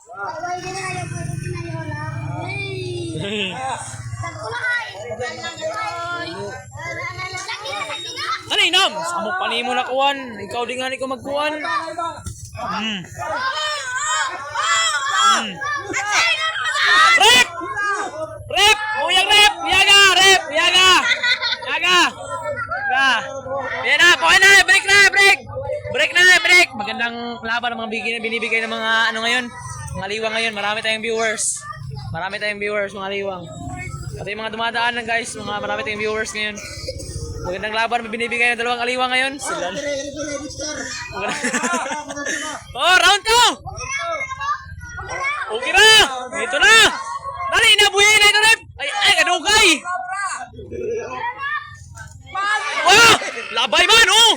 Ano inam? Samok pa mo na kuwan. Ikaw din nga ni ko magkuwan. Rep! Rep! Buyang rep! Yaga! Rep! Yaga! Yaga! Yaga! Yan na! Pokay na! Break na! Break! Break na! Break! Magandang laban ng mga binibigay ng mga ano ngayon. Mga liwang ngayon. Marami tayong viewers. Marami tayong viewers mga liwang. Pati yung mga dumadaan lang guys. Marami tayong viewers ngayon. Magandang laban na binibigay ng dalawang aliwang ngayon. Sila. Oh, round 2! Okay na! Ito na! Dali, inabuhin na ito, Rep! Ay, kadugay! Wow! Labay man, oh!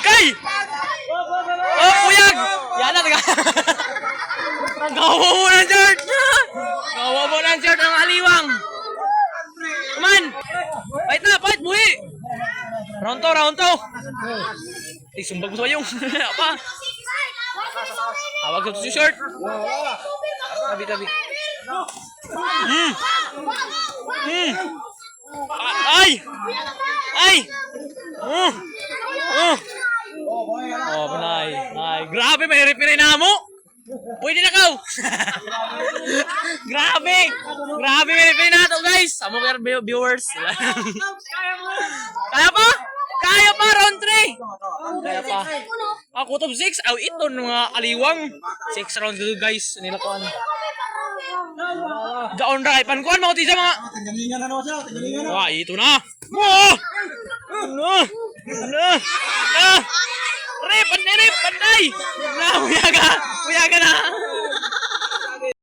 Kay! Oh, puyag! Yan na, taga! Gawa mo ng shirt! Gawa mo ng shirt ng aliwang! Come on! Fight na, fight! Buhi! Round 2, round 2! Ay, sumbag mo sa yung! Apa? Tawag sa shirt! Tabi-tabi! Ay! Ay! Oh, panay! Ay, grabe! May referee na mo! Pwede na kaw! Grabe! Grabe may referee na ito guys! Amo kayo viewers! Kaya pa? Kaya pa! Round 3! Kaya pa! Ako top 6! Aw, ito mga aliwang! 6 round dito guys! Nila ko ano? Gaon ra! Pankuhan mo sa mga! Tinggalingan na naman siya. Tinggalingan na. Wah, ito na! Wah! Ano? Ano? Ano? Rep! Panday! Rep! Panday! Na! Buyaga! Buyaga na!